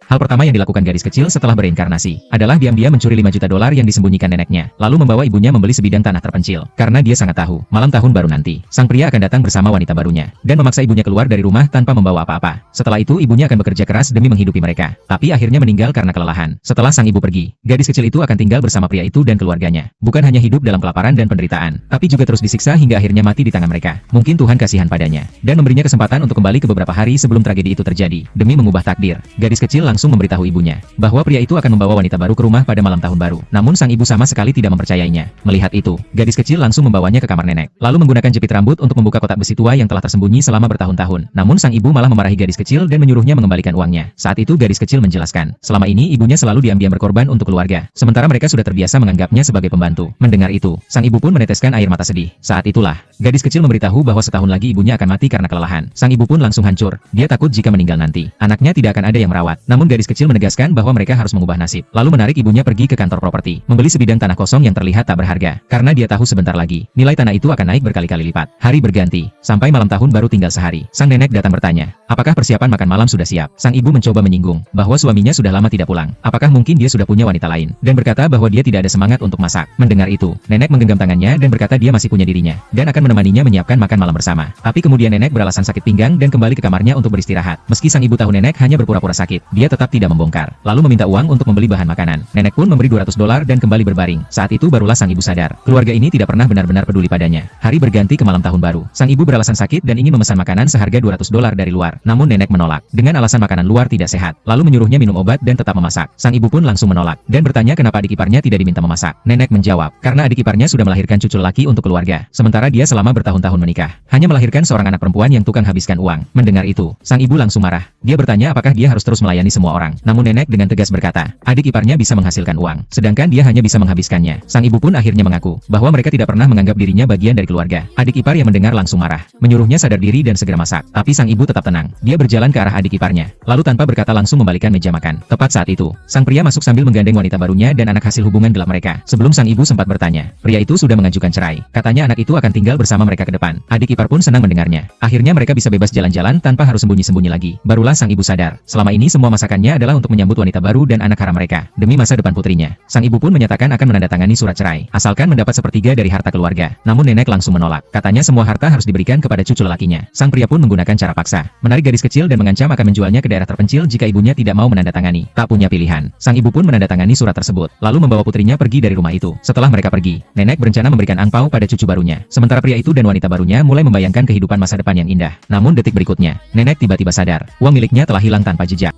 Hal pertama yang dilakukan gadis kecil setelah bereinkarnasi adalah diam-diam mencuri 5 juta dolar yang disembunyikan neneknya, lalu membawa ibunya membeli sebidang tanah terpencil. Karena dia sangat tahu, malam tahun baru nanti, sang pria akan datang bersama wanita barunya, dan memaksa ibunya keluar dari rumah tanpa membawa apa-apa. Setelah itu ibunya akan bekerja keras demi menghidupi mereka, tapi akhirnya meninggal karena kelelahan. Setelah sang ibu pergi, gadis kecil itu akan tinggal bersama pria itu dan keluarganya. Bukan hanya hidup dalam kelaparan dan penderitaan, tapi juga terus disiksa hingga akhirnya mati di tangan mereka. Mungkin Tuhan kasihan padanya, dan memberinya kesempatan untuk kembali ke beberapa hari sebelum tragedi itu terjadi. Demi mengubah takdir, gadis kecil langsung memberitahu ibunya bahwa pria itu akan membawa wanita baru ke rumah pada malam tahun baru. Namun sang ibu sama sekali tidak mempercayainya. Melihat itu, gadis kecil langsung membawanya ke kamar nenek, lalu menggunakan jepit rambut untuk membuka kotak besi tua yang telah tersembunyi selama bertahun-tahun. Namun sang ibu malah memarahi gadis kecil dan menyuruhnya mengembalikan uangnya. Saat itu gadis kecil menjelaskan, selama ini ibunya selalu diam-diam berkorban untuk keluarga, sementara mereka sudah terbiasa menganggapnya sebagai pembantu. Mendengar itu, sang ibu pun meneteskan air mata sedih. Saat itulah, gadis kecil memberitahu bahwa setahun lagi ibunya akan mati karena kelelahan. Sang ibu pun langsung hancur. Dia takut jika meninggal nanti, anaknya tidak akan ada yang merawat. Namun gadis kecil menegaskan bahwa mereka harus mengubah nasib, lalu menarik ibunya pergi ke kantor properti, membeli sebidang tanah kosong yang terlihat tak berharga, karena dia tahu sebentar lagi, nilai tanah itu akan naik berkali-kali lipat. Hari berganti, sampai malam tahun baru tinggal sehari. Sang nenek datang bertanya, apakah persiapan makan malam sudah siap? Sang ibu mencoba menyinggung, bahwa suaminya sudah lama tidak pulang. Apakah mungkin dia sudah punya wanita lain? Dan berkata bahwa dia tidak ada semangat untuk masak. Mendengar itu, nenek menggenggam tangannya dan berkata dia masih punya dirinya, dan akan menemaninya menyiapkan makan malam bersama. Tapi kemudian nenek beralasan sakit pinggang dan kembali ke kamarnya untuk beristirahat. Meski sang ibu tahu nenek hanya berpura-pura sakit, dia tetap tidak membongkar, lalu meminta uang untuk membeli bahan makanan. Nenek pun memberi 200 dolar dan kembali berbaring. Saat itu barulah sang ibu sadar, keluarga ini tidak pernah benar-benar peduli padanya. Hari berganti ke malam tahun baru. Sang ibu beralasan sakit dan ingin memesan makanan seharga 200 dolar dari luar. Namun nenek menolak, dengan alasan makanan luar tidak sehat. Lalu menyuruhnya minum obat dan tetap memasak. Sang ibu pun langsung menolak, dan bertanya kenapa adik iparnya tidak diminta memasak. Nenek menjawab, karena adik iparnya sudah melahirkan cucu laki untuk keluarga, sementara dia selama bertahun-tahun menikah, hanya melahirkan seorang anak perempuan yang tukang habiskan uang. Mendengar itu, sang ibu langsung marah. Dia bertanya apakah dia harus terus melayani semua orang. Namun nenek dengan tegas berkata, adik iparnya bisa menghasilkan uang, sedangkan dia hanya bisa menghabiskannya. Sang ibu pun akhirnya mengaku bahwa mereka tidak pernah menganggap dirinya bagian dari keluarga. Adik ipar yang mendengar langsung marah, menyuruhnya sadar diri dan segera masak. Tapi sang ibu tetap tenang. Dia berjalan ke arah adik iparnya, lalu tanpa berkata langsung membalikan meja makan. Tepat saat itu, sang pria masuk sambil menggandeng wanita barunya dan anak hasil hubungan gelap mereka. Sebelum sang ibu sempat bertanya, pria itu sudah mengajukan cerai. Katanya anak itu akan tinggal bersama mereka ke depan. Adik ipar pun senang mendengarnya. Akhirnya mereka bisa bebas jalan-jalan tanpa harus sembunyi-sembunyi lagi. Barulah sang ibu sadar, selama ini semua masakannya adalah untuk menyambut wanita baru dan anak haram mereka, demi masa depan putrinya. Sang ibu pun menyatakan akan menandatangani surat cerai, asalkan mendapat sepertiga dari harta keluarga. Namun nenek langsung menolak. Katanya semua harta harus diberikan kepada cucu lelakinya. Sang pria pun menggunakan cara paksa, menarik gadis kecil dan mengancam akan menjualnya ke daerah terpencil jika ibunya tidak mau menandatangani. Tak punya pilihan, sang ibu pun menandatangani surat tersebut, lalu membawa putrinya pergi dari rumah itu. Setelah mereka pergi, nenek berencana memberikan angpau pada cucu barunya. Sementara pria itu dan wanita barunya mulai membayangkan kehidupan masa depan yang indah. Namun detik berikutnya, nenek tiba-tiba sadar, uang miliknya telah hilang tanpa jejak.